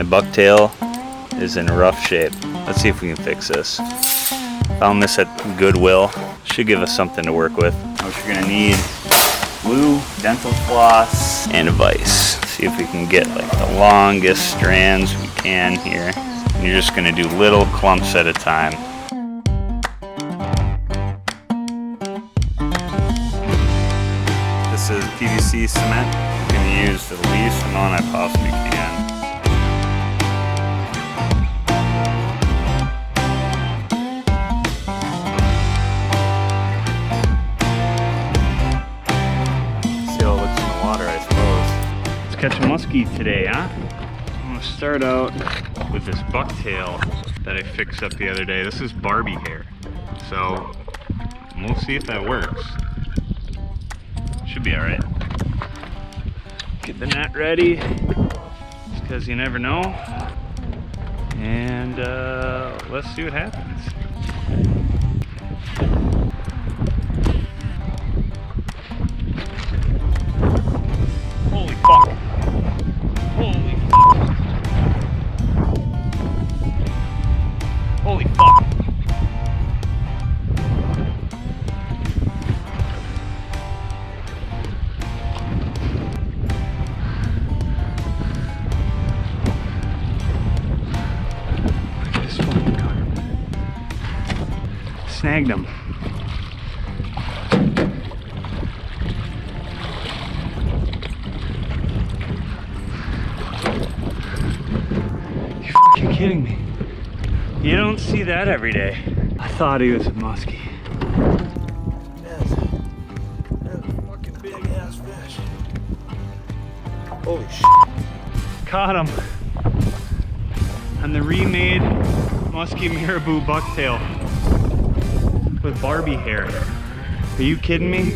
My bucktail is in rough shape. Let's see if we can fix this. Found this at Goodwill. Should give us something to work with. What you're gonna need: glue, dental floss, and a vise. See if we can get like the longest strands we can here. And you're just gonna do little clumps at a time. This is PVC cement. I'm gonna use the least amount I possibly can. Catch a musky today, huh? I'm gonna start out with this bucktail that I fixed up the other day. This is Barbie hair, so we'll see if that works. Should be all right. Get the net ready, just because you never know. And let's see what happens. Holy fuck! Holy fuck! Holy fuck! This fucking car. Snagged him. You're kidding me. You don't see that every day. I thought he was a musky. That's a fucking big ass fish. Holy shit. Caught him on the remade musky marabou bucktail with Barbie hair. Are you kidding me?